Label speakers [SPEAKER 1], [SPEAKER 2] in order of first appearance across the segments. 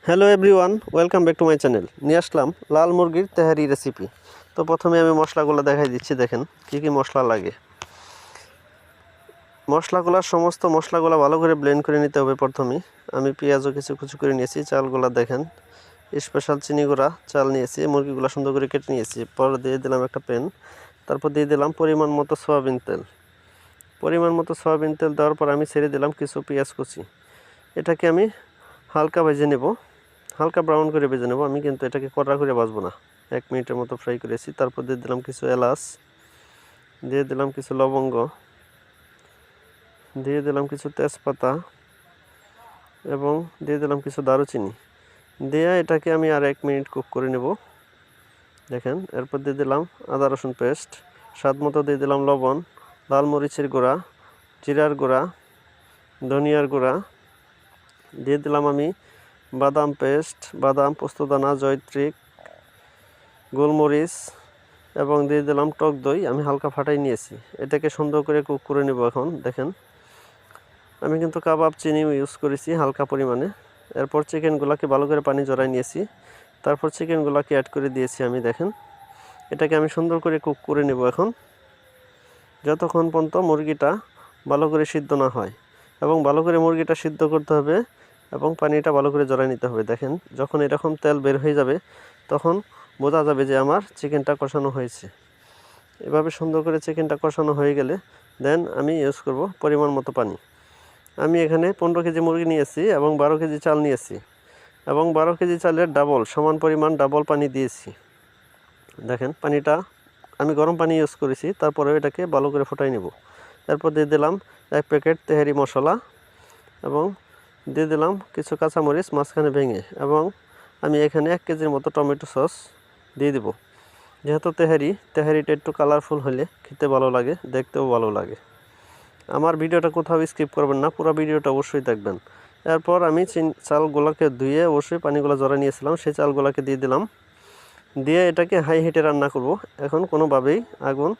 [SPEAKER 1] Hello everyone, welcome back to my channel. নিয়ে আসলাম লাল মুরগির তেহারি recipe. তো প্রথমে আমি মশলাগুলো দেখাই দিচ্ছি। দেখেন কি কি মশলা লাগে। সমস্ত মশলাগুলো ভালো করে ব্লেন্ড করে নিতে হবে। প্রথমেই আমি পেঁয়াজও কিছু কুচি করে নিয়েছি। চালগুলো দেখেন, স্পেশাল চিনি গুঁড়া চাল নিয়েছি। মুরগিগুলো সুন্দর করে কেটে নিয়েছি। পরে দিয়ে দিলাম একটা প্যান, তারপর দিয়ে দিলাম পরিমাণ মতো সয়াবিন তেল। দেওয়ার পর আমি ছেড়ে দিলাম কিছু পেঁয়াজ কুচি। এটাকে আমি হালকা ভেজে নেব, হালকা ব্রাউন করে ভেজে নেব। আমি কিন্তু এটাকে কড়া করে ভাজবো না, 1 মিনিটের মতো ফ্রাই করেছি। তারপর দিয়ে দিলাম কিছু এলাচ, দিয়ে দিলাম কিছু লবঙ্গ, দিয়ে দিলাম কিছু তেজপাতা এবং দিয়ে দিলাম কিছু দারুচিনি। দিয়ে এটাকে আমি আর 1 মিনিট কুক করে নেব। দেখেন, এরপর দিয়ে দিলাম আদা রসুন পেস্ট, স্বাদ মতো দিয়ে দিলাম লবণ, লাল মরিচের গুঁড়া, জিরার গুঁড়া, ধনিয়ার গুঁড়া, দিয়ে দিলাম আমি বাদাম পেস্ট, বাদাম, পোস্তদানা, জয়ত্রী, গোলমরিচ এবং দিয়ে দিলাম টক দই। আমি হালকা ফাটাই নিয়েছি। এটাকে সুন্দর করে কুক করে নেব। এখন দেখেন, আমি কিন্তু কাবাব চিনি ইউজ করেছি হালকা পরিমাণে। এরপর চিকেনগুলোকে ভালো করে পানি ঝরাই নিয়েছি। তারপর চিকেনগুলোকে অ্যাড করে দিয়েছি আমি। দেখেন, এটাকে আমি সুন্দর করে কুক করে নেব এখন, যতক্ষণ পর্যন্ত মুরগিটা ভালো করে সিদ্ধ না হয়। এবং ভালো করে মুরগিটা সিদ্ধ করতে হবে এবং পানিটা ভালো করে ঝরাই নিতে হবে। দেখেন, যখন এরকম তেল বের হয়ে যাবে তখন বোঝা যাবে যে আমার চিকেনটা কষানো হয়েছে। এভাবে সুন্দর করে চিকেনটা কষানো হয়ে গেলে দেন আমি ইউজ করব পরিমাণ মতো পানি। আমি এখানে 15 কেজি মুরগি নিয়েছি এবং 12 কেজি চাল নিয়েছি এবং 12 কেজি চালের সমান পরিমাণ ডাবল পানি দিয়েছি। দেখেন, পানিটা আমি গরম পানি ইউজ করেছি। তারপরে এটাকে ভালো করে ফুটাই নেব। এরপর দিয়ে দিলাম 1 প্যাকেট তেহারি মশলা এবং দিয়ে দিলাম কিছু কাঁচামরিচ মাঝখানে ভেঙে, এবং আমি এখানে 1 কেজির মতো টমেটো সস দিয়ে দেব। যেহেতু তেহারিটা একটু কালারফুল হলে খেতে ভালো লাগে, দেখতেও ভালো লাগে। আমার ভিডিওটা কোথাও স্কিপ করবেন না, পুরো ভিডিওটা অবশ্যই দেখবেন। এরপর আমি চালগুলোকে ধুয়ে অবশ্যই পানিগুলো ঝরা নিয়েছিলাম, সেই চালগুলোকে দিয়ে দিলাম। দিয়ে এটাকে হাই হিটে রান্না করব। এখন কোনোভাবেই আগুন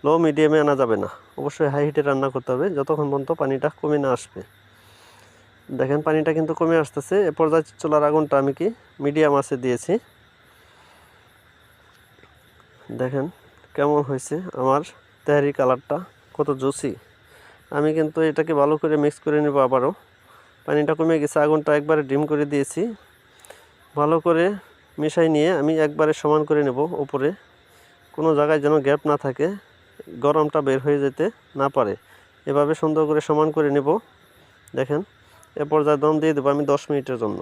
[SPEAKER 1] লো মিডিয়ামে আনা যাবে না, অবশ্যই হাই হিটে রান্না করতে হবে যতক্ষণ পর্যন্ত পানিটা কমে না আসবে। দেখেন, পানিটা কিন্তু কমে আসতেছে। এ পর্যায়ে চুলার আগুনটা আমি মিডিয়াম আঁচে দিয়েছি। দেখেন কেমন হয়েছে আমার তেহারির কালারটা, কত জুসি। আমি কিন্তু এটাকে ভালো করে মিক্স করে নেব। আবারও পানিটা কমে গেছে, আগুনটা একবারে ডিম করে দিয়েছি। ভালো করে মিশাই নিয়ে আমি একবারে সমান করে নেব। উপরে কোনো জায়গায় যেন গ্যাপ না থাকে, গরমটা বের হয়ে যেতে না পারে। এভাবে সুন্দর করে সমান করে নেব। দেখেন, এ পর্যায়ে দম দিয়ে দেবো আমি 10 মিনিটের জন্য।